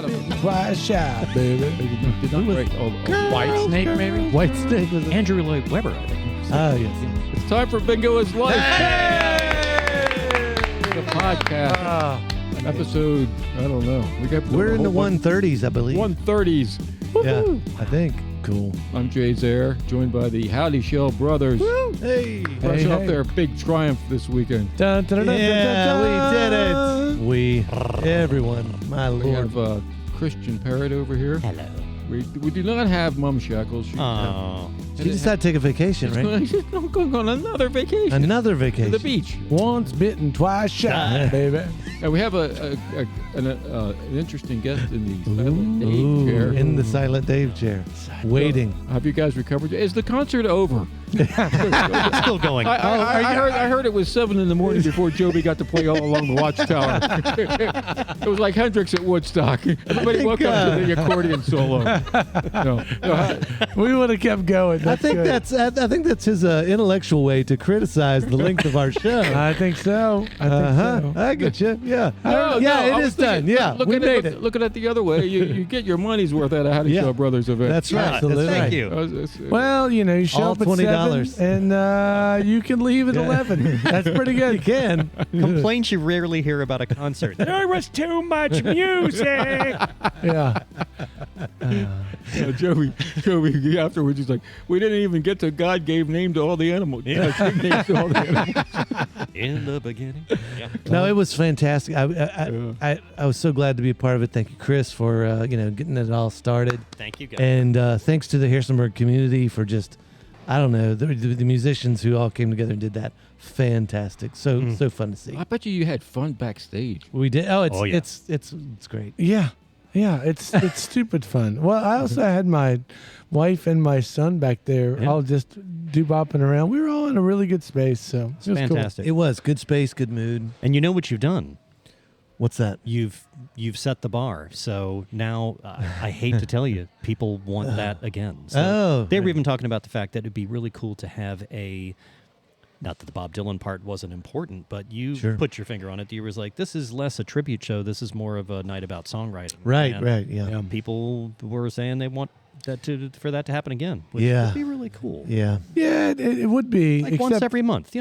bitten, twice shy, baby. Did not break. White Snake, maybe? White Snake was Andrew Lloyd Webber, I think. Oh, yes. It's time for Bingo is Life. Hey! The podcast. Episode, I don't know. We're in the 130s, I believe. 130s. Yeah, I think. Cool. I'm Jay Zaire, joined by the Howdy Shell brothers. Woo! Hey! Fresh off their big triumph this weekend. Dun, dun, dun, dun, dun, dun. We did it. Everyone, my We lord. have Christian Parrott over here. Hello. We do not have Mum Shackles. She decided to take a vacation, right? I'm going on another vacation. Another To vacation. the beach. Once bitten, twice shy, baby. And we have an interesting guest in the Silent Dave chair. In the Silent Dave chair. Waiting. Have you guys recovered? Is the concert over? It's still going. I heard it was 7 in the morning before Joby got to play all along the Watchtower. It was like Hendrix at Woodstock. Everybody woke up to the accordion solo. No. We would have kept going. I think that's his intellectual way to criticize the length of our show. I think so. I get you. Yeah. It is done. Yeah, we made it. Looking at the other way, you get your money's worth out of Howdy Show Brothers event. That's right. Absolutely. Thank you. Well, you show up at $20, and you can leave at 11. That's pretty good. You can. Complaints you rarely hear about a concert. There was too much music. Yeah. Joey afterwards, he's like, we didn't even get to God gave name to all the animals. Yeah. Names to all the animals. In the beginning. Yeah. No, it was fantastic. I was so glad to be a part of it. Thank you, Kris, for getting it all started. Thank you, guys. And thanks to the Harrisonburg community for just, I don't know, the musicians who all came together and did that. Fantastic. So fun to see. I bet you had fun backstage. We did. It's great. Yeah, it's stupid fun. Well, I also had my wife and my son back there, all just bopping around. We were all in a really good space, so it was fantastic. Cool. It was good space, good mood. And you know what you've done? What's that? You've set the bar. So now I hate to tell you, people want that again. So they were even talking about the fact that it'd be really cool to have not that the Bob Dylan part wasn't important, but you put your finger on it. You was like, this is less a tribute show. This is more of a night about songwriting. Right, and, yeah. People were saying they want that for that to happen again, which would be really cool. Yeah, it would be. Like once every month,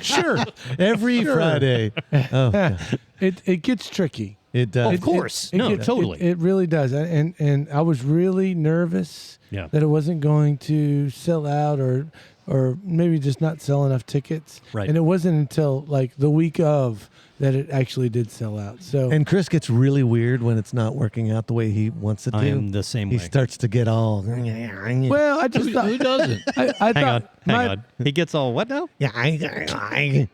Sure. Every Friday. Oh, God. It gets tricky. It does. Of course. Totally. It really does. And I was really nervous that it wasn't going to sell out or maybe just not sell enough tickets. Right. And it wasn't until like the week of that it actually did sell out. So and Kris gets really weird when it's not working out the way he wants it to. I am the same way. He starts to get all. Well, I just thought, who doesn't? Hang on. He gets all what now? The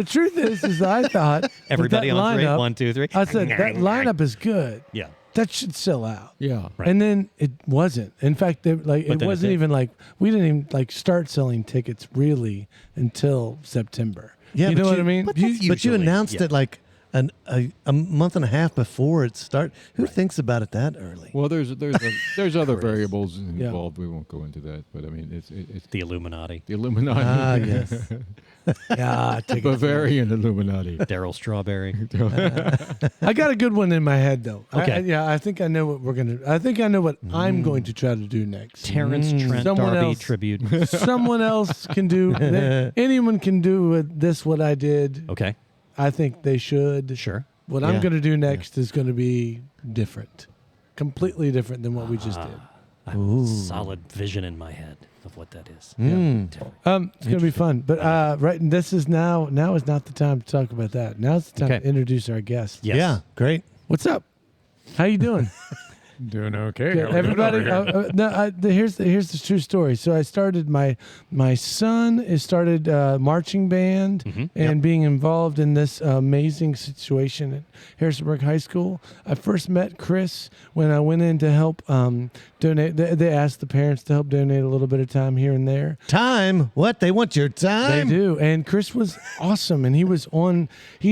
truth is I thought everybody on lineup, 3, 1, 2, 3. I said that lineup is good. Yeah. That should sell out. Yeah. Right. And then it wasn't. In fact, it wasn't even like we didn't even start selling tickets really until September. Yeah, you know what I mean? But you announced it like a month and a half before it started. Who thinks about it that early? Well, there's other variables involved. We won't go into that, but I mean it's the Illuminati. The Illuminati. Ah, yes. Bavarian Illuminati. Daryl Strawberry. I got a good one in my head though. Okay. I think I know what we're gonna. I think I know what I'm going to try to do next. Terrence Trent D'Arby tribute. Someone else can do. Anyone can do what I did. Okay. I think they should. Sure. What I'm going to do next is going to be different, completely different than what we just did. I have a solid vision in my head of what that is. It's going to be fun. But this is now is not the time to talk about that. Now's the time to introduce our guest. Yes. Yeah, great. What's up? How you doing? Doing okay. Everybody, here's the true story. So I started my son started marching band and being involved in this amazing situation at Harrisonburg High School. I first met Kris when I went in to help donate. They asked the parents to help donate a little bit of time here and there. Time? What? They want your time? They do. And Kris was awesome, and he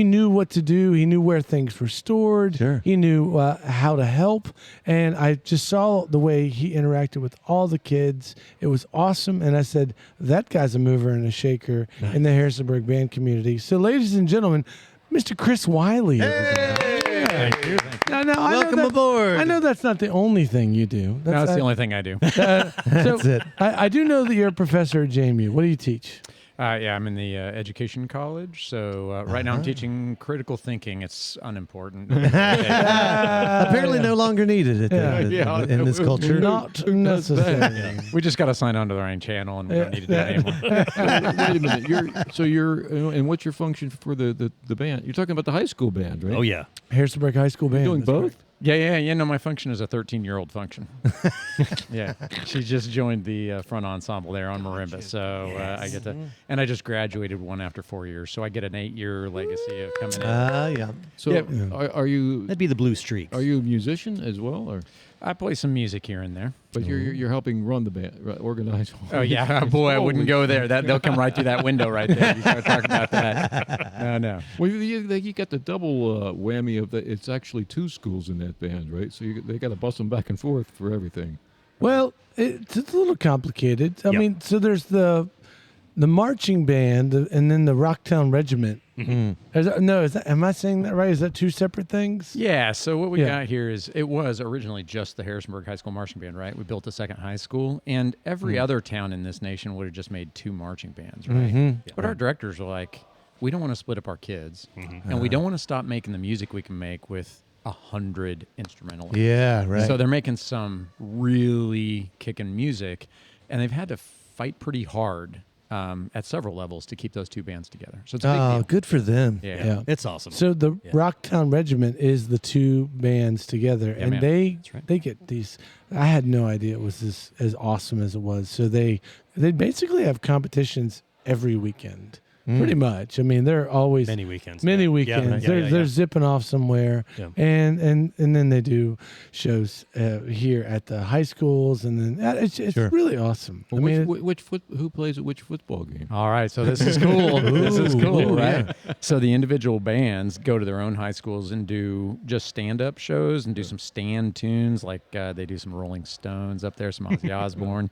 knew what to do. He knew where things were stored. Sure. He knew how to help. And I just saw the way he interacted with all the kids. It was awesome. And I said, that guy's a mover and a shaker in the Harrisonburg band community. So, ladies and gentlemen, Mr. Kris Wiley. Hey! Thank you. No, Welcome aboard. I know that's not the only thing you do. That's the only thing I do. That's it. I do know that you're a professor at JMU. What do you teach? Yeah, I'm in the education college. So right now I'm teaching critical thinking. It's unimportant. Apparently no longer needed in this culture. Not necessary. We just got to sign on to the right channel, and we don't need to do that anymore. Wait a minute. And what's your function for the band? You're talking about the high school band, right? Oh, yeah. Harrisonburg High School Band. You're doing that's both? correct. Yeah. No, my function is a 13-year-old function. Yeah, she just joined the front ensemble there on marimba, so I get to, and I just graduated one after 4 years, so I get an 8-year legacy of coming in. Yeah. So are you That'd be the Blue Streaks. are you a musician as well, or I play some music here and there. but you're helping run the band, organize? Oh yeah, boy, I wouldn't go there. They'll come right through that window right there. You start talking about that. No. Well, you got the double whammy of that. It's actually 2 schools in that band, right? So they got to bust them back and forth for everything. Well, it's a little complicated. I Yep. mean, so there's the marching band and then the Rocktown Regiment. Am I saying that right? Is that 2 separate things? Yeah, so what we Yeah. got here is, it was originally just the Harrisonburg High School Marching Band, right? We built a second high school, and every other town in this nation would have just made 2 marching bands, right? But our directors were like, we don't want to split up our kids, and we don't want to stop making the music we can make with 100 instrumentalists. Yeah, right. So they're making some really kicking music, and they've had to fight pretty hard at several levels to keep those 2 bands together. So it's a big deal. Good for them. Yeah. It's awesome. So the Rocktown Regiment is the 2 bands together, and man. they get these. I had no idea it was as awesome as it was. So they basically have competitions every weekend, pretty much. I mean, they're always Many weekends. Many Yeah. weekends. Yeah, yeah, They're zipping off somewhere, Yeah. and then they do shows here at the high schools, and then it's really awesome. Well, I mean, who plays at which football game? All right, so this is cool. This is cool, Ooh, right? So the individual bands go to their own high schools and do just stand-up shows and do some stand tunes, like they do some Rolling Stones up there, some Ozzy Osbourne.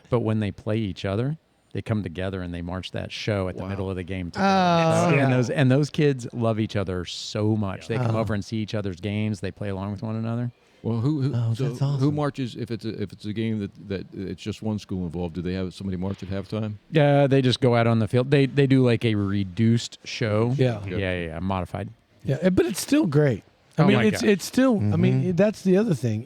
But when they play each other, they come together and they march that show at the middle of the game together. And those kids love each other so much. They come over and see each other's games. They play along with one another. Well, who that's awesome. who marches if it's a game that it's just one school involved? Do they have somebody march at halftime? Yeah, they just go out on the field. They do like a reduced show. Yeah. Modified. yeah, but it's still great. I Oh mean, my it's gosh. it's still. I mean, that's the other thing.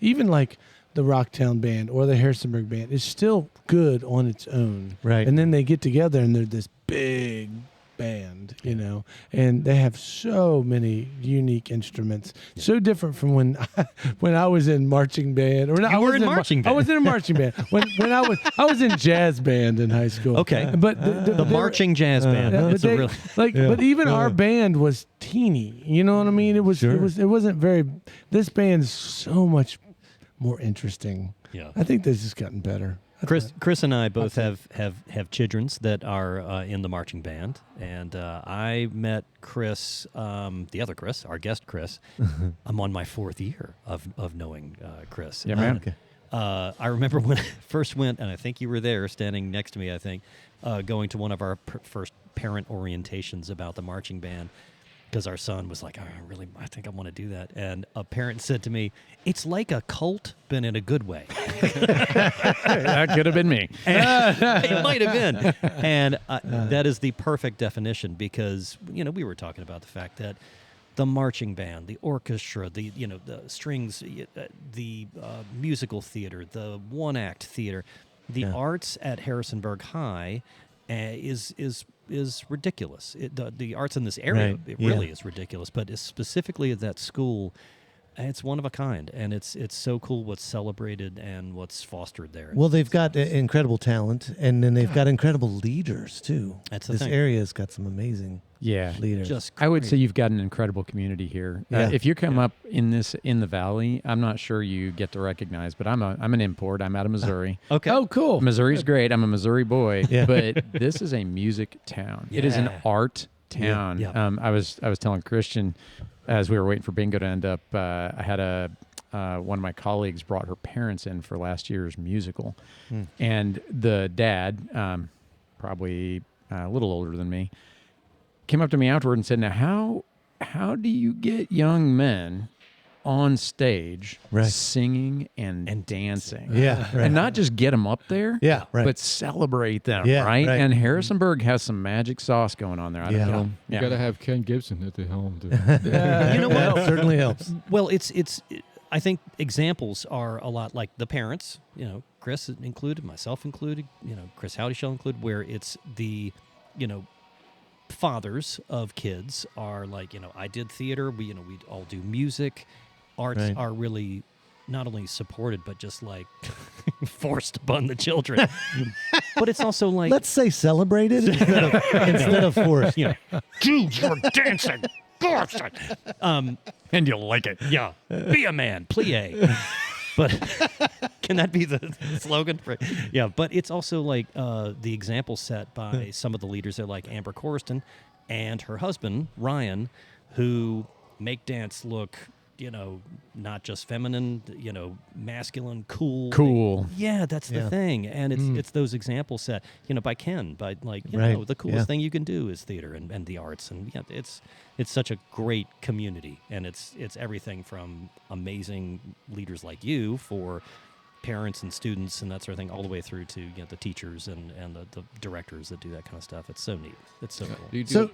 Even like the Rocktown Band or the Harrisonburg Band is still good on its own. Right. And then they get together and they're this big band, and they have so many unique instruments, so different from when I was in marching band. Or You were in marching band. I was in a marching band when I was in jazz band in high school. Okay. but The marching jazz band. yeah, It's but, a real. but even our band was teeny. You know what I mean? It wasn't very. This band's so much more interesting. Yeah. I think this has gotten better. Kris and I both have childrens that are in the marching band, and I met Kris, the other Kris, our guest Kris. I'm on my 4th year of knowing Kris. Yeah, man. Okay. I remember when I first went, and I think you were there, standing next to me. I think going to one of our first parent orientations about the marching band. Because our son was like, I think I want to do that. And a parent said to me, it's like a cult, but in a good way. That could have been me. It might have been. And that is the perfect definition because, we were talking about the fact that the marching band, the orchestra, the strings, the musical theater, the one-act theater, the arts at Harrisonburg High is ridiculous. The arts in this area, Right. it really is ridiculous. But specifically at that school, it's one of a kind, and it's so cool what's celebrated and what's fostered there. Well, they've got incredible talent, and then they've got incredible leaders too. That's the this thing. area's got some amazing leaders. Just I would great. say you've got an incredible community here. Yeah. If you come up in the valley, I'm not sure you get to recognize, but I'm an import. I'm out of Missouri. Okay. Oh, cool. Missouri's great. I'm a Missouri boy, Yeah. but this is a music town. It is an Yeah. art town. Yeah. I was telling Christian as we were waiting for bingo to end up. I had one of my colleagues brought her parents in for last year's musical, and the dad, probably a little older than me, came up to me afterward and said, "Now, how do you get young men on stage singing and dancing? Yeah. Right. And not just get them up there, but celebrate them, right? And Harrisonburg has some magic sauce going on there. I don't know. You got to have Ken Gibson at the helm. You know what? That certainly helps. Well, I think examples are a lot like the parents, Kris included, myself included, Kris Howdyshell included, where it's the, fathers of kids are like, I did theater, we all do music. Arts are really not only supported, but just like forced upon the children. But it's also like, let's say celebrated instead of forced. Jews, you're dancing. And you'll like it. Yeah. Be a man. Plie. But can that be the slogan? Yeah. But it's also like the example set by some of the leaders there, like Amber Corriston and her husband, Ryan, who make dance look, not just feminine, masculine, cool. Cool. Yeah, that's the thing. And it's those examples set, by Ken, by like, the coolest thing you can do is theater and the arts. And it's such a great community. And it's everything from amazing leaders like you for parents and students and that sort of thing, all the way through to the teachers and the directors that do that kind of stuff. It's so neat. It's so cool. So,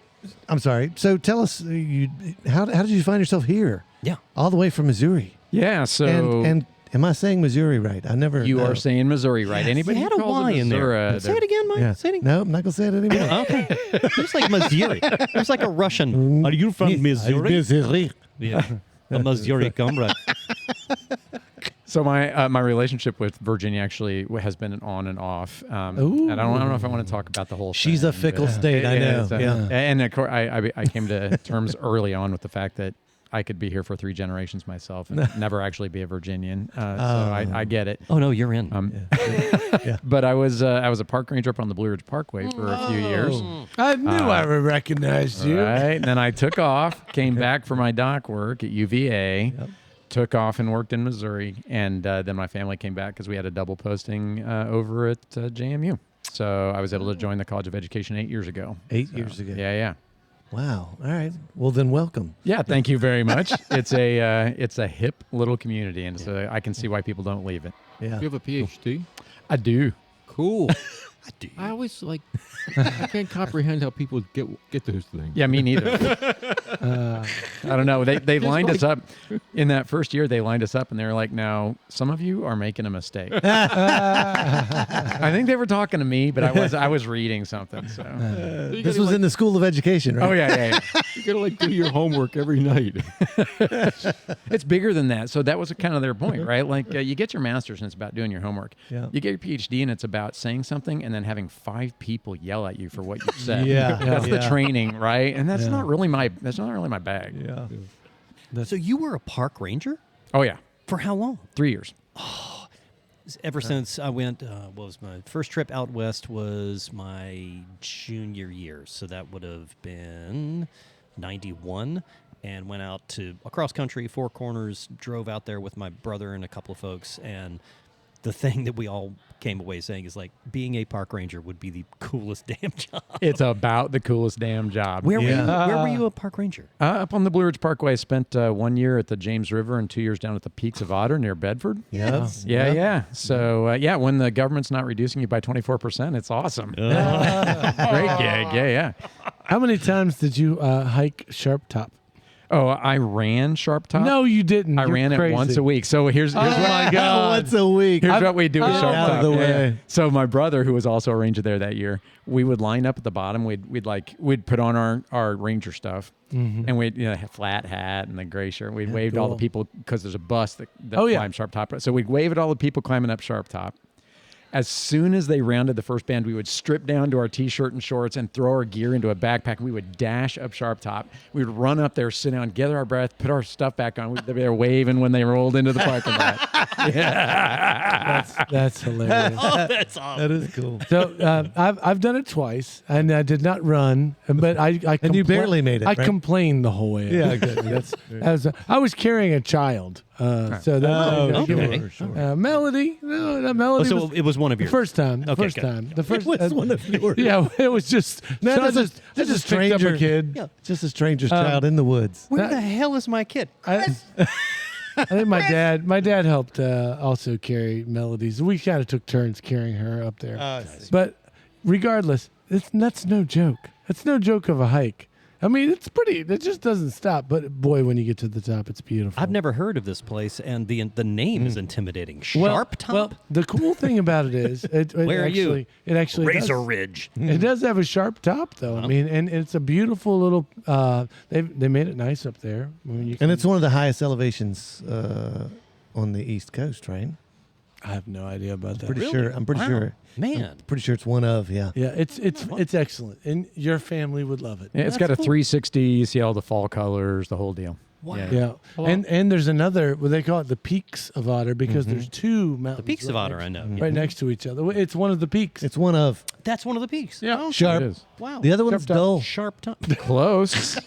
I'm sorry. So tell us, how did you find yourself here? Yeah. All the way from Missouri. Yeah, so... And am I saying Missouri right? I never... You are saying Missouri right. Anybody You had a Y in there. Say it again, Mike. Yeah. Say it again. No, I'm not going to say it anymore. Okay. It's like Missouri. It's like a Russian. Are you from Missouri? Missouri. Yeah. A Missouri comrade. So my relationship with Virginia actually has been on and off. And I don't know if I want to talk about the whole She's thing. a fickle state, I know. And of course, I came to terms early on with the fact that I could be here for 3 generations myself and never actually be a Virginian. So I get it. Oh, no, you're in. But I was a park ranger up on the Blue Ridge Parkway for a few years. I knew I would recognize you. Right. And then I took off, came back for my dock work at UVA. Yep. Took off and worked in Missouri, and then my family came back because we had a double posting over at JMU. So I was able to join the College of Education 8 years ago. 8 years ago. Yeah. Wow. All right. Well, then welcome. Yeah, thank you very much. It's a hip little community, and so I can see why people don't leave it. Yeah. You have a PhD? I do. Cool. I always I can't comprehend how people get those things. Yeah, me neither. I don't know. They lined us up in that first year. They lined us up and they were like, "Now, some of you are making a mistake." I think they were talking to me, but I was reading something. So this was in the School of Education, right? Oh yeah. You gotta do your homework every night. It's bigger than that. So that was kind of their point, right? Like you get your master's and it's about doing your homework. Yeah. You get your PhD and it's about saying something and then having 5 people yell at you for what you said. That's the training, right? And that's not really my bag. Yeah. So you were a park ranger? Oh yeah. For how long? 3 years. Ever since I went, was my first trip out west was my junior year. So that would have been 91, and went out to across country, 4 Corners, drove out there with my brother and a couple of folks. And the thing that we all came away saying is like, being a park ranger would be the coolest damn job. It's about the coolest damn job. Where were you a park ranger? Up on the Blue Ridge Parkway. I spent 1 year at the James River and 2 years down at the Peaks of Otter near Bedford. Yeah. So, when the government's not reducing you by 24%, it's awesome. Great gig. Yeah. How many times did you hike Sharp Top? Oh, I ran Sharp Top? No, you didn't. I ran it once a week. So here's what my God. Once a week. Here's what we do with Sharp out Top. of the way. So my brother, who was also a ranger there that year, we would line up at the bottom. We'd put on our ranger stuff, and we'd have flat hat and the gray shirt. We'd wave to all the people because there's a bus that climbs Sharp Top. So we'd wave at all the people climbing up Sharp Top. As soon as they rounded the first bend, we would strip down to our T-shirt and shorts and throw our gear into a backpack. We would dash up Sharp Top. We would run up there, sit down, gather our breath, put our stuff back on. They'd be waving when they rolled into the parking lot. That's hilarious. Oh, that's awesome. That is cool. So I've done it twice, and I did not run, but I And you barely made it, I right? complained the whole way. Yeah, good. I was carrying a child, so that okay. Melody. No, Melody. So it was one one of The yours. first time. The Okay, first good. time. The first. It was one of yours. Yeah, it was just. No, so I just a picked up stranger a kid. Yeah. Just a stranger's child in the woods. Where the hell is my kid? I think my dad helped also carry Melodies. We kind of took turns carrying her up there. But regardless, that's no joke. It's no joke of a hike. I mean, it's pretty. It just doesn't stop. But boy, when you get to the top, it's beautiful. I've never heard of this place, and the name is intimidating. Well- Sharp Top? Well, the cool thing about it is, Where are you? It actually Razor does, Ridge. It does have a sharp top, though. I mean, and it's a beautiful little. They made it nice up there. I mean, you And can- it's one of the highest elevations on the East Coast, right? I have no idea about that. Pretty sure. I'm pretty Wow. sure. Man. Pretty sure it's one of. Yeah. Yeah, it's excellent, and your family would love it. Yeah, it's got a 360. You see all the fall colors, the whole deal. Wow. Yeah, and there's another. Well, they call it the Peaks of Otter because there's two mountains. The Peaks of Otter, I know. right next to each other. It's one of the peaks. It's one of. That's one of the peaks. Yeah. Sharp. It is. Wow. The other one's dull. Sharp Top. Close.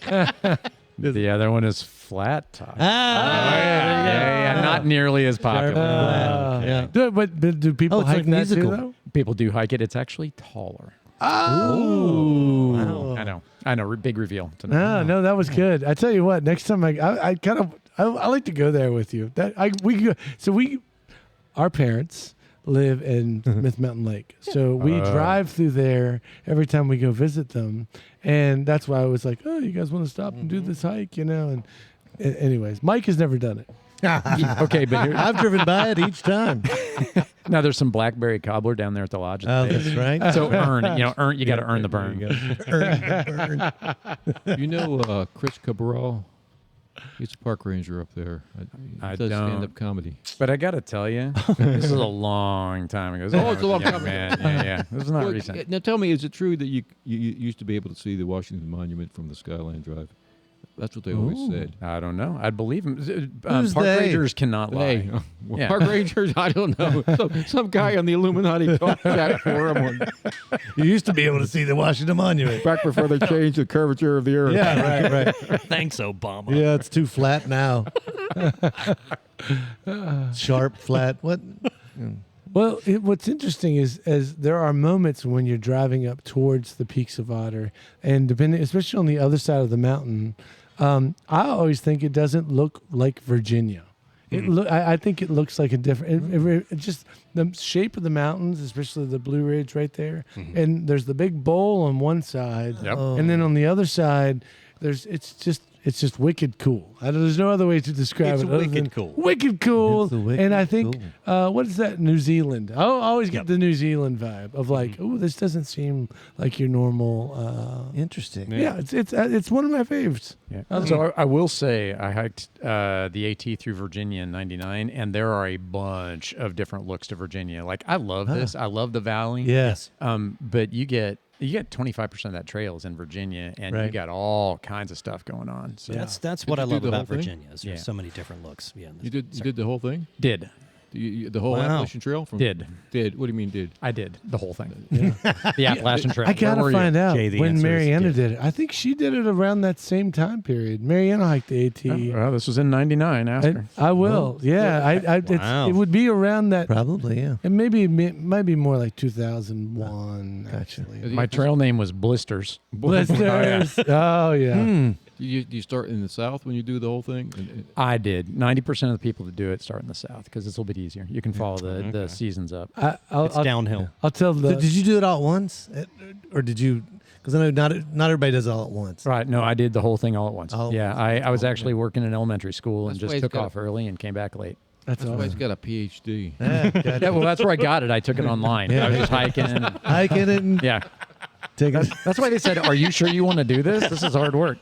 The other one is flat top. Ah. Not nearly as popular. Yeah. But do people Oh, it's hike like that musical. too, though? People do hike it. It's actually taller. Oh, Wow. I know. Big reveal tonight. No, that was good. I tell you what, next time I like to go there with you. Our parents live in Smith Mountain Lake, so we drive through there every time we go visit them, and that's why I was like, oh, you guys want to stop and do this hike, And anyways, Mike has never done it. Okay, but here, I've driven by it each time. now there's some blackberry cobbler down there at the lodge. Oh, that's right. So earn. You got to earn the burn. You know Chris Cabral? He's a park ranger up there. I He does don't. stand-up comedy. But I got to tell you, this is a long time ago. Oh, it's a long time ago. Man. Yeah. This is not Well, recent. Now tell me, is it true that you used to be able to see the Washington Monument from the Skyline Drive? That's what they always said. I don't know. I'd believe him. Who's Park they? rangers cannot lie. Hey, Yeah. park rangers, I don't know. Some guy on the Illuminati talked that for him You used to be able to see the Washington Monument. back before they changed the curvature of the earth. Yeah, right. Thanks, Obama. Yeah, it's too flat now. Sharp, flat. What? Well, what's interesting is there are moments when you're driving up towards the Peaks of Otter, and depending, especially on the other side of the mountain, I always think it doesn't look like Virginia. I think it looks like a different. It just the shape of the mountains, especially the Blue Ridge right there, and there's the big bowl on one side, Yep. and then on the other side, it's just wicked cool. There's no other way to describe It's it. other wicked than cool. Wicked cool. It's wicked And I think, cool. what is that? New Zealand. I always get the New Zealand vibe of like, oh, this doesn't seem like your normal. Interesting. Yeah, it's one of my favorites. Yeah. So I will say I hiked the AT through Virginia in '99, and there are a bunch of different looks to Virginia. Like I love this. I love the valley. Yes. But you get 25% of that trail is in Virginia, and you Right. got all kinds of stuff going on. So That's what Did I you do love the about whole thing? Virginia. Is there's Yeah. so many different looks. Yeah. You did the whole thing? did The whole Wow. Appalachian Trail? Did. What do you mean did? I did the whole thing. The Appalachian Trail. I gotta Where were find you? out Jay, the when answer is Mariana did. did it. I think she did it around that same time period. Mariana hiked the AT. Oh, well, this was in '99. Ask her. I will. Yeah, Wow. it would be around that. Probably, yeah. And maybe it might be more like 2001. Gotcha. Actually. My trail name was Blisters. Blisters. Oh yeah. Do you start in the south when you do the whole thing? I did. 90% of the people that do it start in the south because it's a little bit easier. You can follow the seasons up. It's downhill. I'll tell the. So did you do it all at once, or did you? Because I know not everybody does it all at once. Right. No, I did the whole thing all at once. All at yeah, once. I was actually working in elementary school and That's why just he's took got- off early and came back late. That's That's why he's awesome. got a PhD. Gotcha. Yeah, well, that's where I got it. I took it online. I was just hiking. Hiking it and Yeah. taking it. That's why they said, "Are you sure you want to do this? This is hard work."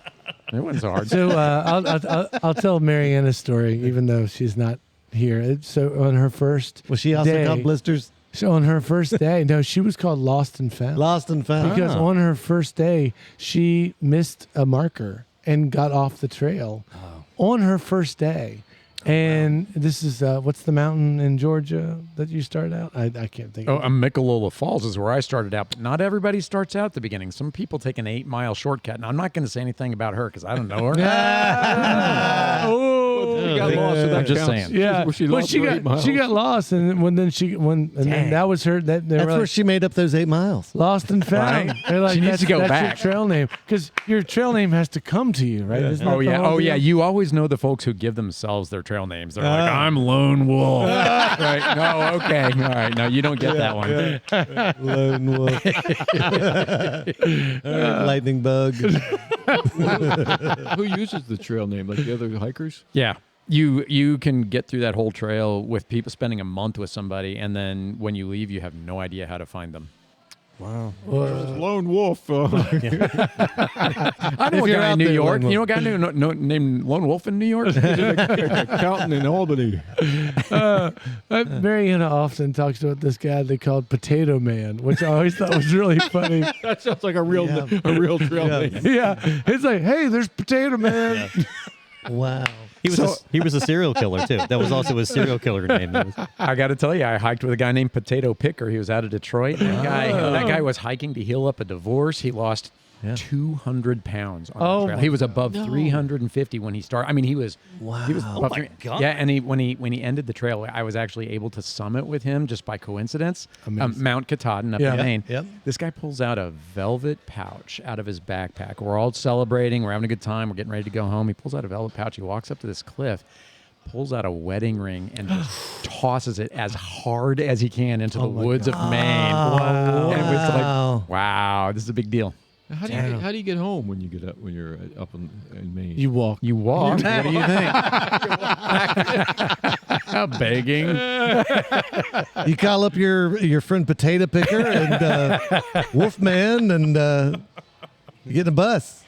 It wasn't so hard. So I'll tell Mariana's story, even though she's not here. So on her first Was she also day, called Blisters? So on her first day, no, she was called Lost and Found. Lost and found. Because on her first day, she missed a marker and got off the trail on her first day. And this is what's the mountain in Georgia that you started out? I can't think. Oh, of it. Michelola Falls is where I started out, but not everybody starts out at the beginning. Some people take an 8-mile shortcut, and I'm not going to say anything about her because I don't know her. got lost. So that I'm just counts. saying. Yeah, Where she well, lost she her 8 miles. got lost, and then that was her. That they That's were where like, she made up those 8 miles. lost and found. Right? They're like, She needs to go that's back. your trail name, because your trail name has to come to you, right? Isn't that Oh the yeah, whole oh yeah. deal? You always know the folks who give themselves their trail names. They're like, I'm Lone Wolf. Right? No, okay, all right. No, you don't get that one. Lone wolf. Lightning bug. Who uses the trail name? Like the other hikers? Yeah. You can get through that whole trail with people spending a month with somebody, and then when you leave, you have no idea how to find them. Wow. Lone Wolf. I know a you're guy out in New there, York. Lone You know a guy named Lone Wolf in New York? Accountant in Albany. Mariana often talks about this guy they called Potato Man, which I always thought was really funny. That sounds like a real trail name. Yeah, it's like, hey, there's Potato Man. Wow. He was a serial killer too. That was also his serial killer name. I got to tell you, I hiked with a guy named Potato Picker. He was out of Detroit. That guy was hiking to heal up a divorce. He lost 200 pounds on the trail. He was above 350 when he started. I mean, he was. Wow. He was Oh above my 300. God. Yeah, and when he ended the trail, I was actually able to summit with him just by coincidence. Mount Katahdin up in Maine. Yep. This guy pulls out a velvet pouch out of his backpack. We're all celebrating. We're having a good time. We're getting ready to go home. He pulls out a velvet pouch. He walks up to this cliff, pulls out a wedding ring, and just tosses it as hard as he can into the woods of Maine. Wow. And it was like, wow, this is a big deal. How do you get home when you get up when you're up in Maine? You walk. You walk. What do you think? Begging. You call up your friend Potato Picker and Wolfman, and you get in a bus.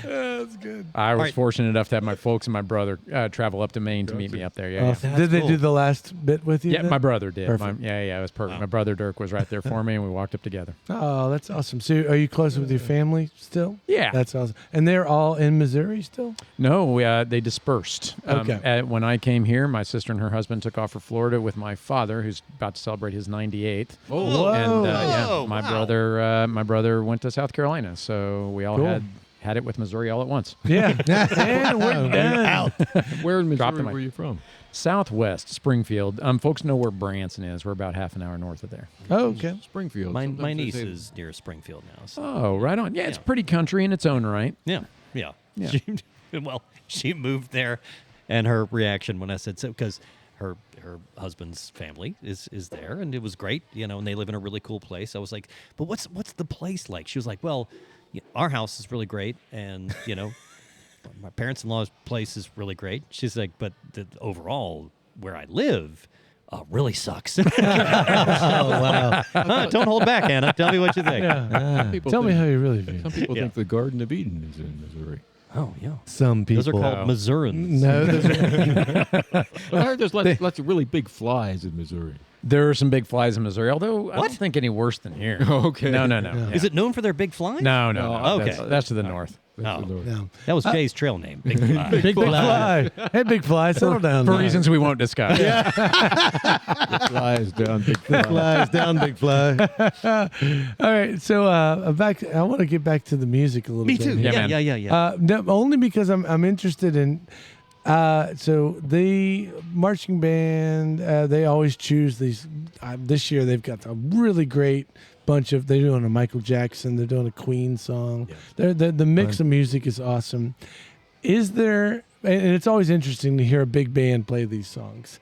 That's good. I was right. fortunate enough to have my folks and my brother travel up to Maine to meet me up there. Yeah, yeah. Did they do the last bit with you? Yeah, then? my brother did. Perfect. It was perfect. My brother Dirk was right there for me, and we walked up together. Oh, that's awesome. So, are you close with your family still? Yeah. That's awesome. And they're all in Missouri still? No, they dispersed. Okay. When I came here, my sister and her husband took off for Florida with my father, who's about to celebrate his 98th. Oh, And my brother went to South Carolina, so we all Cool. had it with Missouri all at once. Yeah. And we're done. where in Dropped Missouri him. were you from? Southwest Springfield. Folks know where Branson is. We're about half an hour north of there. Oh, okay. Springfield. My Sometimes they niece say- is near Springfield now. So. Oh, right on. Yeah, it's Yeah. pretty country in its own right. Yeah. She moved there, and her reaction when I said so, because her husband's family is there, and it was great, and they live in a really cool place. I was like, but what's the place like? She was like, well, our house is really great, and my parents-in-law's place is really great. She's like, but the overall where I live really sucks. Oh, wow. Don't hold back, Anna. Tell me what you think. Yeah. People Tell me think- how you really feel. Some people Yeah. think the Garden of Eden is in Missouri. Oh, yeah. Some people. Those are called Missourians. No, those are, I heard there's lots of really big flies in Missouri. There are some big flies in Missouri, although I What? don't think any worse than here. Okay. No. Yeah. Is it known for their big flies? No. Oh, okay. That's to the north. That's the Oh. North. No. That was Jay's trail name. Big Fly. Big fly. Hey, big fly, settle down. For now. reasons we won't discuss. Flies down, big flies. flies down, big fly. All right, so I want to get back to the music a little Me bit. too. here. Yeah, man. Yeah. No, only because I'm interested in. So the marching band, they always choose these. This year they've got a really great bunch of. They're doing a Michael Jackson. They're doing a Queen song. The mix of music is awesome. Is there? And it's always interesting to hear a big band play these songs.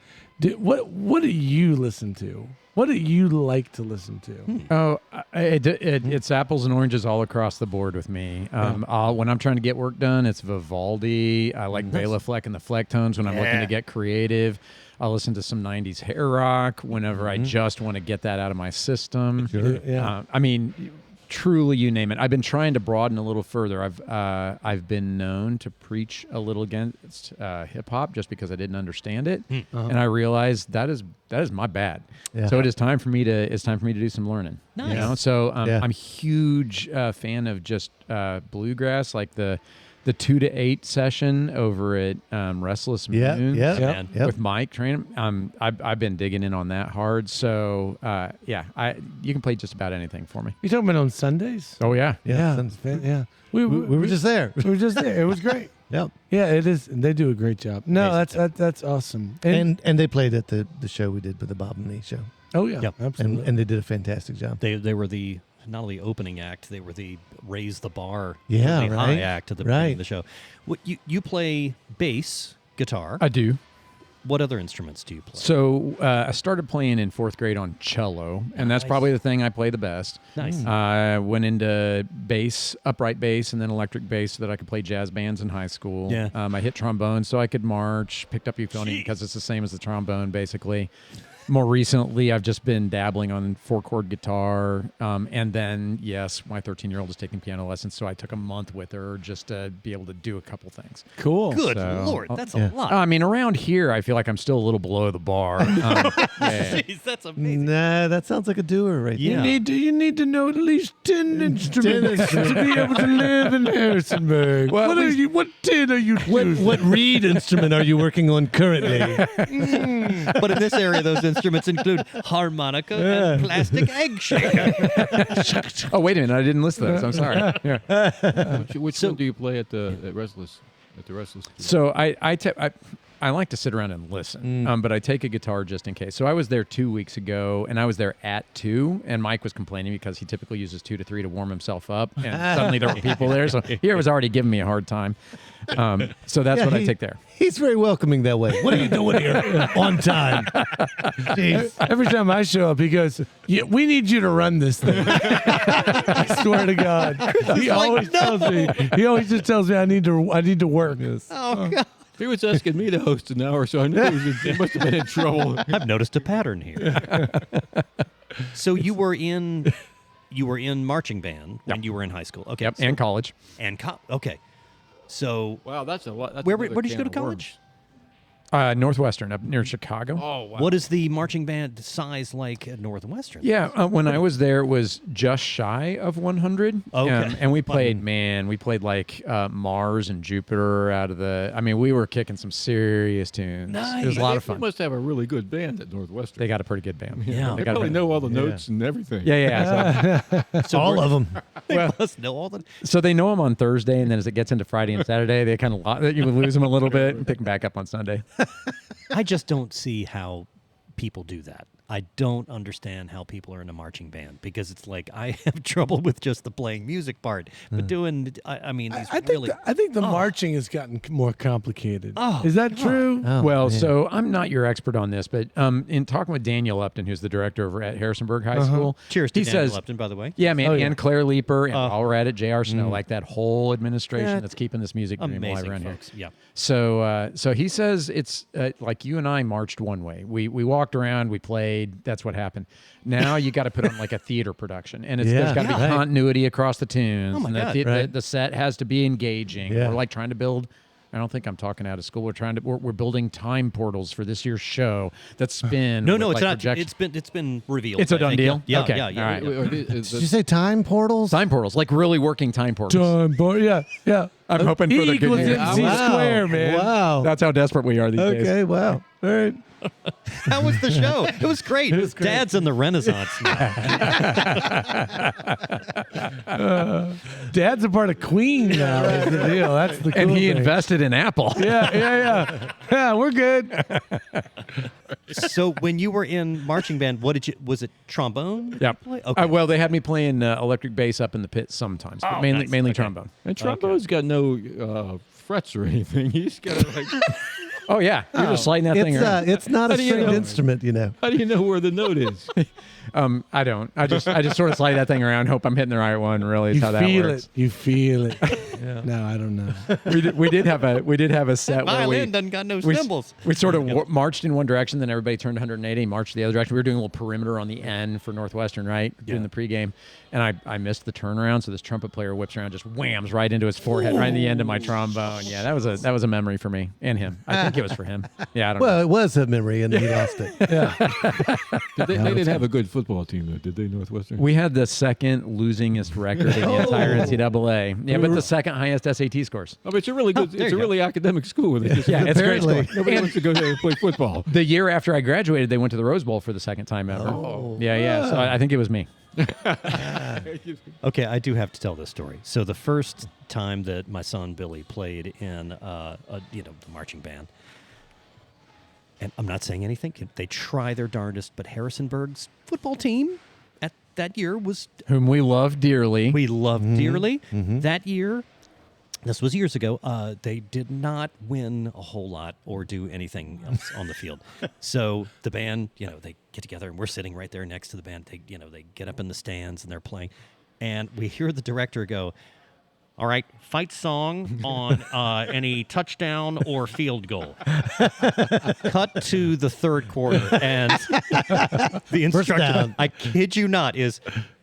What do you listen to? What do you like to listen to? Oh, it's apples and oranges all across the board with me. When I'm trying to get work done, it's Vivaldi. I like Bela Fleck and the Flecktones when I'm looking to get creative. I'll listen to some 90s hair rock whenever I just want to get that out of my system. Sure. Yeah. I mean, truly, you name it. I've been trying to broaden a little further. I've been known to preach a little against hip hop just because I didn't understand it, and I realized that is my bad. Yeah. So it's time for me to do some learning. Nice. So Yeah. I'm a huge fan of just bluegrass, like the the 2 to 8 session over at Restless Yeah, Moon yeah, Man. yep. with Mike training. I've been digging in on that hard. So you can play just about anything for me. You talking about on Sundays? Oh yeah. Yeah, Yeah. We we were just there. We were just there. It was great. Yep. Yeah, it is. They do a great job. No, that's awesome. And they played at the show we did with the Bob and Lee show, oh yeah, Yep. absolutely. and they did a fantastic job. They were the not only opening act, they were the raise the bar, Yeah, really right. high act at the beginning Right. of the show. What you play bass, guitar. I do. What other instruments do you play? So I started playing in 4th grade on cello, and that's Nice. probably the thing I play the best. Nice. I went into bass, upright bass, and then electric bass so that I could play jazz bands in high school. Yeah. I hit trombone so I could march, picked up euphonium because it's the same as the trombone, basically. More recently, I've just been dabbling on 4-chord guitar. And then, yes, my 13-year-old is taking piano lessons, so I took a month with her just to be able to do a couple things. Cool. Good So- Lord, that's yeah. a lot. I mean, around here, I feel like I'm still a little below the bar. Yeah. Jeez, that's amazing. Nah, that sounds like a doer right Yeah. You need to know at least 10 instruments to be able to live in Harrisonburg. Well, at least- what 10 are you there. choosing? What reed instrument are you working on currently? But in this area, those instruments include harmonica and plastic egg shaker. Oh, wait a minute. I didn't list those. I'm sorry. Yeah. Which one do you play at the Restless? At the Restless. So I like to sit around and listen, but I take a guitar just in case. So I was there 2 weeks ago, and I was there at 2, and Mike was complaining because he typically uses 2 to 3 to warm himself up, and suddenly there were people there, so he was already giving me a hard time. So that's Yeah, what I take there. He's very welcoming that way. What are you doing here on time? Jeez. Every time I show up, he goes, "Yeah, we need you to run this thing." I swear to God, he always tells me. He always just tells me I need to work. Oh, God. He was asking me to host an hour, so I knew he must have been in trouble. I've noticed a pattern here. So you were in marching band when you were in high school. Okay. Yep, so- and college. And okay. So Wow, that's a lot. That's where another did you go to can of college? Northwestern, up near Chicago. Oh, wow. What is the marching band size like at Northwestern? Yeah, when I was there, it was just shy of 100. Okay. And we played, like Mars and Jupiter out of we were kicking some serious tunes. It was a lot of They fun. must have a really good band at Northwestern. They got a pretty good band. Yeah. They They got a probably band. know all the notes and everything. Yeah. So All we're- of them. They must know all the. So they know them on Thursday, and then as it gets into Friday and Saturday, they kind of you lose them a little bit and pick them back up on Sunday. I just don't see how people do that. I don't understand how people are in a marching band because it's like I have trouble with just the playing music part, but doing. I mean, these I think really. I think the marching has gotten more complicated. Oh, is that true? Oh, Well, man. so I'm not your expert on this, but in talking with Daniel Upton, who's the director over at Harrisonburg High School, Cheers to he Daniel says, Upton, by the way. yeah, man, Oh, yeah. and Claire Leeper, and while we're at it, J.R. Snow, like that whole administration Yeah, that's keeping this music dream alive Amazing around folks. here. Yeah. So he says it's like you and I marched one way. We walked around, we played. That's what happened. Now you got to put on like a theater production, and there's got to be Yeah. continuity across the tunes. Oh, my and God. the set has to be engaging. Yeah. We're like trying to build. I don't think I'm talking out of school. We're building time portals for this year's show that spin. No, with, it's like, not. projection- It's been revealed. It's a I done think. deal? Yeah. Okay. Yeah. All right. Did you say time portals? Time portals, like really working time portals. Yeah. I'm hoping for E the good equals news. MC Wow. square, man. Wow. That's how desperate we are these days. Okay, wow. All right. How was the show? It was great. Dad's in the Renaissance. Dad's a part of Queen now. Is the deal. That's the cool And he thing. invested in Apple. Yeah, we're good. So when you were in marching band, was it trombone? Yep. Okay. Well, they had me playing electric bass up in the pit sometimes, but mainly nice. Okay. trombone. And trombone's got no frets or anything. He's got like. Oh yeah, you're just sliding that thing around. It's not a How do you stringed know? instrument, you know. How do you know where the note is? I don't. I just sort of slide that thing around. Hope I'm hitting the right one. Really, is You how that feel works. it. You feel it. No, I don't know. We did have a set where Violin doesn't got no we cymbals. we sort of marched in one direction, then everybody turned 180, marched the other direction. We were doing a little perimeter on the end for Northwestern, right? Doing the pregame, and I missed the turnaround, so this trumpet player whips around, just whams right into his forehead, right in the end of my trombone. Yeah, that was a memory for me and him. I think it was for him. Yeah, I don't know. Well, it was a memory, and he lost it. They didn't have a good football team, though, did they, Northwestern? We had the second losingest record in the entire NCAA. Yeah, but the second highest SAT scores. I mean, it's a really good. there It's you a go. really academic school. They just, Yeah, it's a great Apparently. school. nobody wants to go there and play football. The year after I graduated, they went to the Rose Bowl for the second time ever. Oh. Yeah. So I think it was me. Okay, I do have to tell this story. So the first time that my son Billy played in, the marching band, and I'm not saying anything. They try their darndest, but Harrisonburg's football team at that year was Whom we love dearly. we loved dearly. That year, this was years ago. They did not win a whole lot or do anything else on the field. So the band, they get together and we're sitting right there next to the band. They get up in the stands and they're playing, and we hear the director go, "All right, fight song on any touchdown or field goal." Cut to the third quarter, and the instructor, down. I kid you not, is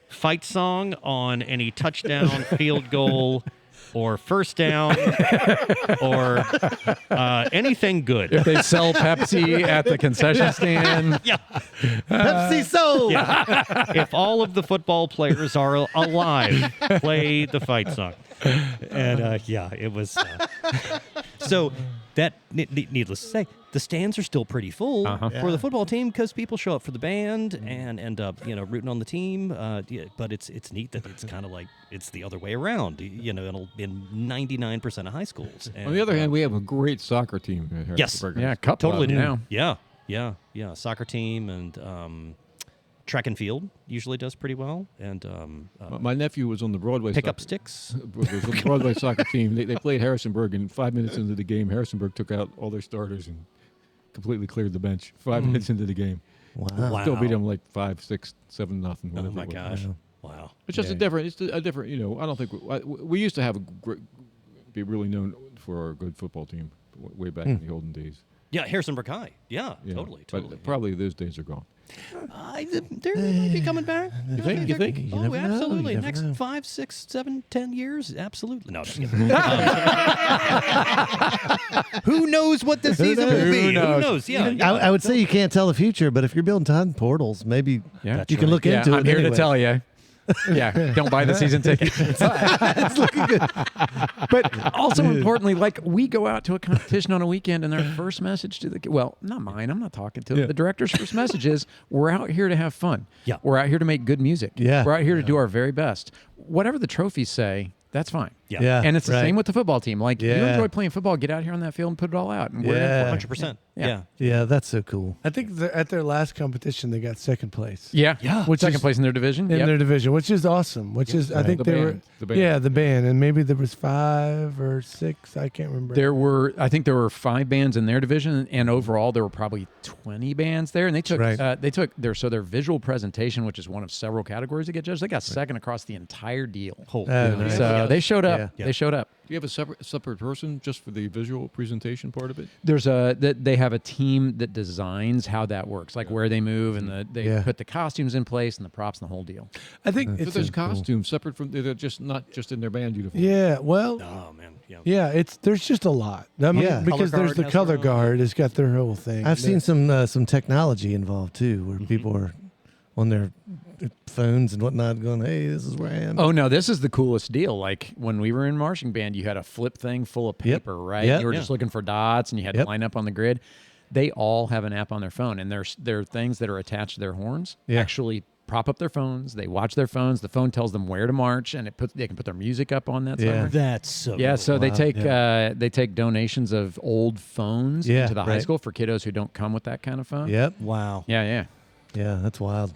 fight song on any touchdown, field goal, or first down, or anything good. If they sell Pepsi at the concession stand. Yeah. Pepsi sold. If all of the football players are alive, play the fight song. And it was. So that, needless to say, the stands are still pretty full for the football team because people show up for the band and end up, rooting on the team. But it's neat that it's kind of like it's the other way around. In 99% of high schools. And, On the other hand, we have a great soccer team at Yes. Harrisonburg. Yeah, couple totally of them new. now. Yeah. Soccer team and track and field usually does pretty well. And My nephew was on the Broadway pick up soccer- sticks. was on the Broadway soccer team. They played Harrisonburg, and 5 minutes into the game, Harrisonburg took out all their starters and completely cleared the bench. 5 minutes into the game, Wow. still beat them like 5, 6, 7, nothing. Oh whatever my it was. gosh! Wow. It's just a different. It's a different. I don't think we used to have be really known for our good football team way back in the olden days. Yeah, Harrisonburg High. Yeah, Yeah. totally. But probably those days are gone. They might be coming back. You think? You think? Oh, never know. absolutely. You never Next know. 5, 6, 7, 10 years, absolutely. No, just kidding. Who knows what the season will be? Who knows? Yeah, I would say you can't tell the future, but if you're building time portals, maybe Yeah. you can look into it. I'm here anyway. to tell you. Yeah, don't buy the season ticket. It's looking good. But also importantly, like we go out to a competition on a weekend, and their first message to not mine. I'm not talking to them. The director's first message is, "We're out here to have fun. Yeah. We're out here to make good music. Yeah. We're out here to do our very best. Whatever the trophies say, that's fine. Yeah. And it's the right. same with the football team. Like you Yeah. enjoy playing football, get out here on that field and put it all out. And we're in Yeah. for it. 100%. Yeah. Yeah. Yeah, that's so cool. I think at their last competition, they got second place Yeah. Yeah. Second place in their division. in Yep. their division, which is awesome. Which is, I Right. think The they were, band. The band. yeah, the band, and maybe there was 5 or 6. I can't remember. I think there were 5 bands in their division, and overall there were probably 20 bands there. And they took, Right. their visual presentation, which is one of several categories to get judged. They got second across the entire deal. Holy nice. So they showed up. Yeah. They showed up. Do you have a separate person just for the visual presentation part of it? They have a team that designs how that works, like where they move and they put the costumes in place and the props and the whole deal. I think But it's there's costumes separate from. They're just not just in their band uniform. yeah. Well, Oh, man. Yeah. yeah. There's just a lot. I mean, Yeah. because Color there's the guard has color their own. guard has got their whole thing. I've seen some technology involved too, where people are on their phones and whatnot, going, "Hey, this is where I am." Oh no, this is the coolest deal. Like when we were in marching band, you had a flip thing full of paper, right? Yep. You were Yeah. just looking for dots, and you had to line up on the grid. They all have an app on their phone, and there are things that are attached to their horns. Yeah. Actually, prop up their phones. They watch their phones. The phone tells them where to march, and they can put their music up on that. Yeah. sucker. That's so Yeah, cool. so they take donations of old phones Yeah, into the high right. school for kiddos who don't come with that kind of phone. Yep. Wow. Yeah. Yeah, that's wild.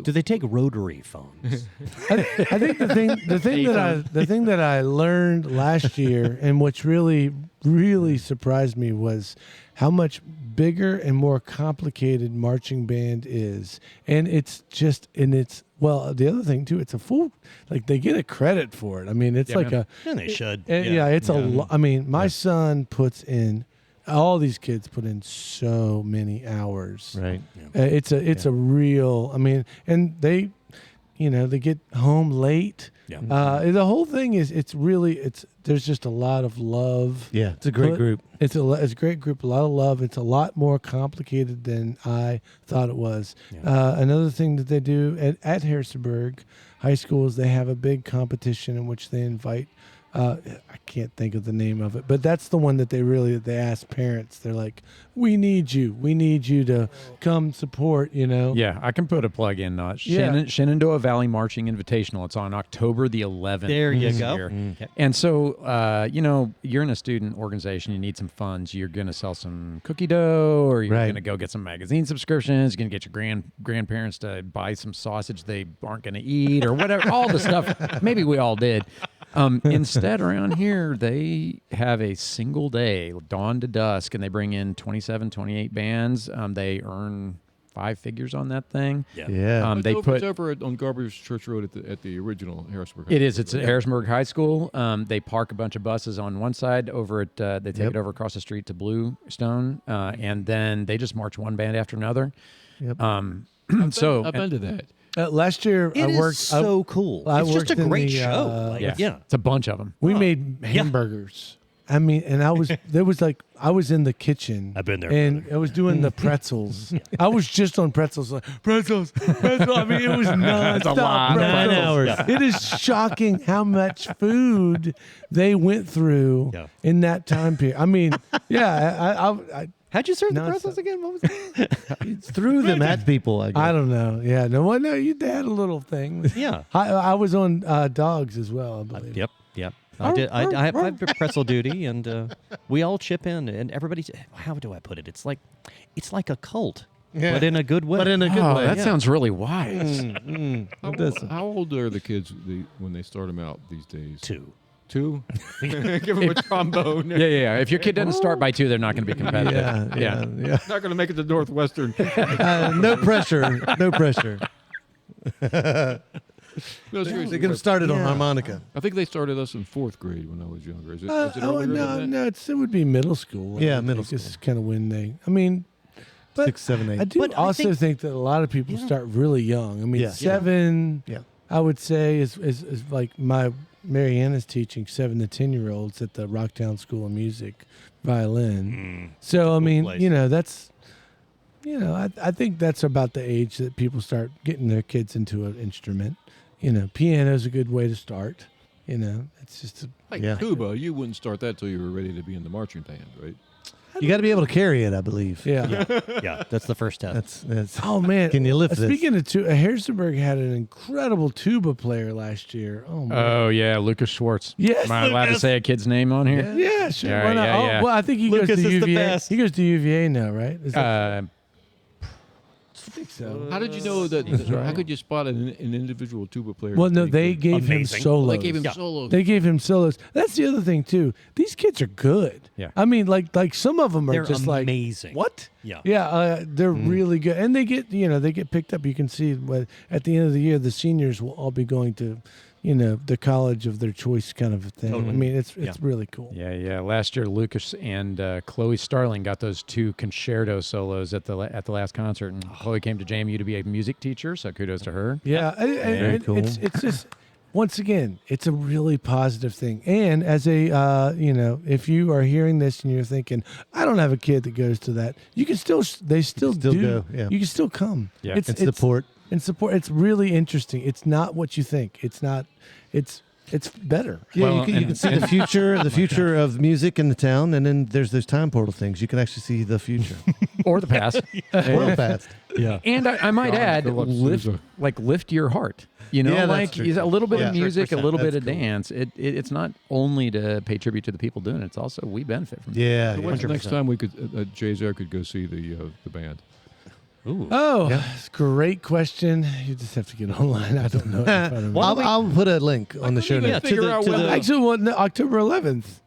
Do they take rotary phones? I think the thing that I learned last year, and which really surprised me, was how much bigger and more complicated marching band is. And the other thing too, it's a full, like they get a credit for it. I mean, it's like man. And they should. it's a lot. I mean, my son puts in, all these kids put in so many hours. Right. It's a real, I mean, and they get home late. Yeah. The whole thing is, there's just a lot of love. Yeah, it's a great group. It's a great group, a lot of love. It's a lot more complicated than I thought it was. Yeah. Another thing that they do at Harrisonburg High School is they have a big competition in which they invite I can't think of the name of it, but that's the one that they ask parents. They're like, we need you to come support, Yeah, I can put a plug in. Shenandoah Valley Marching Invitational. It's on October the 11th. There you go. Okay. And so, you're in a student organization. You need some funds. You're going to sell some cookie dough, or you're going to go get some magazine subscriptions. You're going to get your grandparents to buy some sausage they aren't going to eat, or whatever. All the stuff. Maybe we all did. Instead, around here, they have a single day, dawn to dusk, and they bring in 27, 28 bands. They earn 5 figures on that thing. Yeah. It's over on Garber's Church Road at the original Harrisonburg. It is. It's at Harrisonburg High School. They park a bunch of buses on one side. Over at they take it over across the street to Bluestone, and then they just march one band after another. Yep. I've been to that. Last year, It I is worked. so cool. I It's just a worked in great the, show. Yeah, it's a bunch of them. We made hamburgers. I mean, and I was I was in the kitchen. I've been there, and I was doing the pretzels. I was just on pretzels. Like, pretzels. I mean, it was nonstop. lot. pretzels. 9 hours. It is shocking how much food they went through in that time period. I mean, I How'd you serve the Nonstop. pretzels again? What was that? Threw them at people, I guess. I don't know. Yeah, no, you had a little thing. Yeah. I was on dogs as well, I believe. Yep. I have pretzel duty, and we all chip in, and everybody. How do I put it? It's like a cult, but in a good way. But in a good way. That sounds really wise. How old are the kids when they start them out these days? 2. 2? Give them a trombone. Yeah. If your kid doesn't start by 2, they're not going to be competitive. Yeah. Not going to make it to Northwestern. No pressure. No pressure. No, seriously. They get them started on harmonica. I think they started us in 4th grade when I was younger. Is it earlier than that? No, it would be middle school. Yeah, I middle think. This is kind of when they. I mean, but 6, 7, 8. I do But I also think- think that a lot of people start really young. I mean, Yeah. 7. Yeah. I would say is like Mariana's teaching 7 to 10-year-olds at the Rocktown School of Music violin. So I mean, place. that's. I think that's about the age that people start getting their kids into an instrument. Piano's a good way to start. It's just Like Yeah. tuba, you wouldn't start that till you were ready to be in the marching band, right? You got to be able to carry it, I believe. yeah. Yeah, that's the first step. That's Oh man! Can you lift this? Speaking of tuba, Harrisonburg had an incredible tuba player last year. Oh man! Oh, yeah, Lucas Schwartz. Yes, Am I allowed to Lucas. say a kid's name on here? Yeah, sure. Yeah, Why not? yeah. Well, I think he Lucas goes to is the UVA. best. He goes to UVA now, right? Is that, Uh, I think so. How did you know that? right. How could you spot an individual tuba player? Well, no, they They gave him Amazing. solos. They gave him Yeah. solos. They gave him solos. That's the other thing too. These kids are good. Yeah. I mean, like some of them are They're just like amazing. what? Yeah. Yeah, they're really good, and they get picked up. You can see at the end of the year, the seniors will all be going to, the college of their choice, kind of a thing. Totally. I mean, it's Yeah. really cool. Yeah. Last year, Lucas and Chloe Starling got those 2 concerto solos at the last concert, and Chloe came to JMU to be a music teacher. So kudos to her. Yeah, Very cool. It's just once again, it's a really positive thing. And as a if you are hearing this and you're thinking, I don't have a kid that goes to that, you can still they still still do. go, yeah. You can still come. Yeah. and support. And support. It's really interesting. It's not what you think. It's not. It's better. Yeah, Well, you can see the future of music in the town, and then there's those time portal things. You can actually see the future. Or the past. Real fast. Yeah. And I might John add, Phillips lift Sousa. your heart. Yeah, that's like true. a little bit Yeah. of music, a 100%. little bit of That's cool. dance. It's not only to pay tribute to the people doing it. It's also we benefit from it. Yeah. So yeah. when's the next 100%. time we could Jay's Air could go see the band? Ooh. Oh, Yeah. it's a great question. You just have to get online. I don't know. It in front of me. I'll put a link on the show even notes. figure out when Actually, October 11th.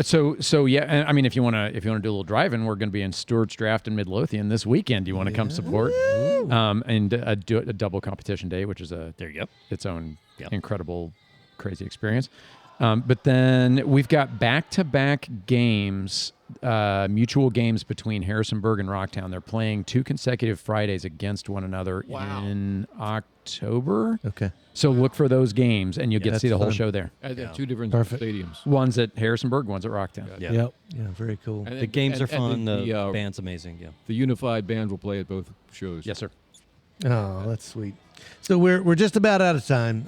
So yeah, and I mean, if you want to do a little driving, we're going to be in Stewart's Draft in Midlothian this weekend. Do you want to come support? And do a double competition day, which is There you go. its own Yep. incredible, crazy experience. But then we've got back-to-back games, mutual games between Harrisonburg and Rocktown. They're playing 2 consecutive Fridays against one another in October. Okay. So look for those games, and you'll get to that's see the whole fun. show there. At Yeah. 2 different Perfect. stadiums. One's at Harrisonburg, one's at Rocktown. Yeah. Yep. Yeah, very cool. And The games are and fun. The The band's amazing. Yeah. the unified band will play at both shows. Yes, sir. Oh, that's sweet. So we're just about out of time.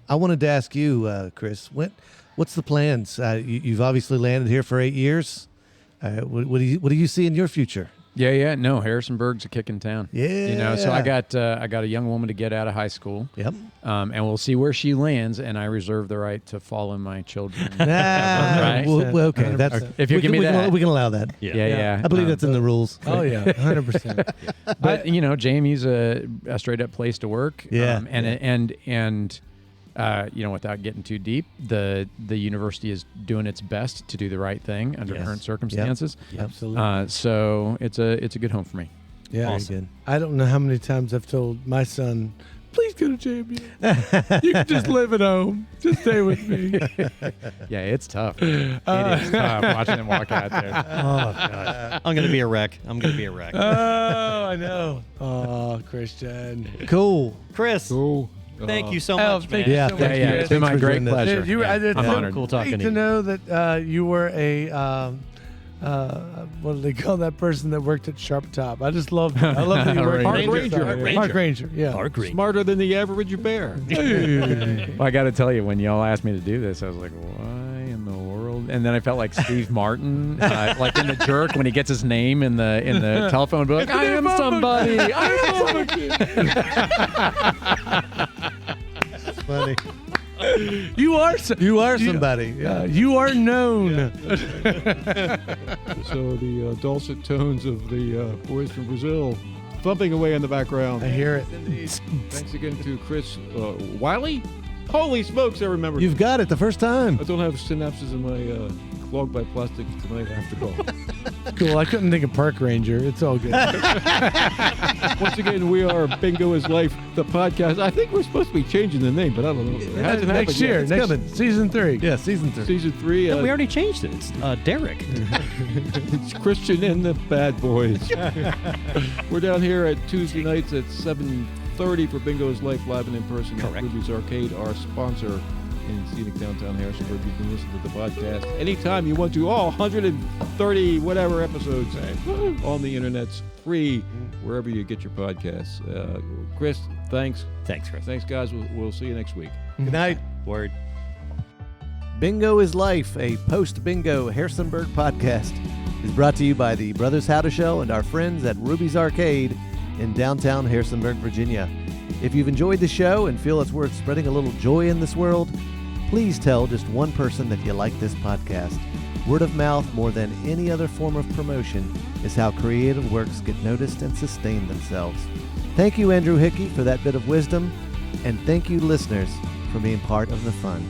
I wanted to ask you, Kris, What's the plans? You've obviously landed here for 8 years. What do you see in your future? Yeah. No, Harrisonburg's a kicking town. Yeah. So I got a young woman to get out of high school. Yep. And we'll see where she lands, and I reserve the right to follow my children. Right. Well, okay. That's If you give me that. we can allow that. Yeah. I believe that's in the rules. Oh yeah, 100%. But JMU's a straight up place to work. Yeah. And without getting too deep, the university is doing its best to do the right thing under current circumstances. Yep. Absolutely. So it's a good home for me. Yeah. Very good. I don't know how many times I've told my son, please go to JMU. You can just live at home. Just stay with me. Yeah, it's tough. It is tough watching them walk out there. Oh, gosh. I'm going to be a wreck. Oh, I know. Oh, Christian. Cool. Kris, Cool. thank you so Oh, much, thank man. you Yeah, so much. Yeah, it's been my for great doing this. pleasure. Dude, I'm it's honored. Cool talking great to to you. know that you were a what do they call that person that worked at Sharp Top? I just love that. I love that you worked Park at Ranger. Park Ranger. Yeah. Park Ranger. Smarter than the average bear. Well, I got to tell you, when y'all asked me to do this, I was like, why in the world? And then I felt like Steve Martin, like in The Jerk, when he gets his name in the telephone book. I am somebody. I am somebody. That's funny. You are somebody. Yeah. you are known. So the dulcet tones of the boys from Brazil thumping away in the background. I hear it. Thanks again to Kris Wiley. Holy smokes, I remember. You've got it the first time. I don't have synapses in my clogged by plastic tonight after all. Cool. I couldn't think of Park Ranger. It's all good. Once again, we are Bingo is Life, the podcast. I think we're supposed to be changing the name, but I don't know. It hasn't Next happened year. yet. It's coming. Season 3. Yeah, season 3. Season 3. No, we already changed it. It's Derek. It's Christian and the Bad Boys. We're down here at Tuesday nights at 7:30 for Bingo's Life live and in person at Correct. Ruby's Arcade, our sponsor in scenic downtown Harrisonburg. You can listen to the podcast anytime you want to. All 130 whatever episodes on the internet's free wherever you get your podcasts. Kris, thanks. Thanks, Kris. Thanks, guys. We'll see you next week. Good night. Word. Bingo is Life, a post-bingo Harrisonburg podcast, is brought to you by the Brothers How to Show and our friends at Ruby's Arcade in downtown Harrisonburg, Virginia. If you've enjoyed the show and feel it's worth spreading a little joy in this world, please tell just one person that you like this podcast. Word of mouth, more than any other form of promotion, is how creative works get noticed and sustain themselves. Thank you, Andrew Hickey, for that bit of wisdom, and thank you, listeners, for being part of the fun.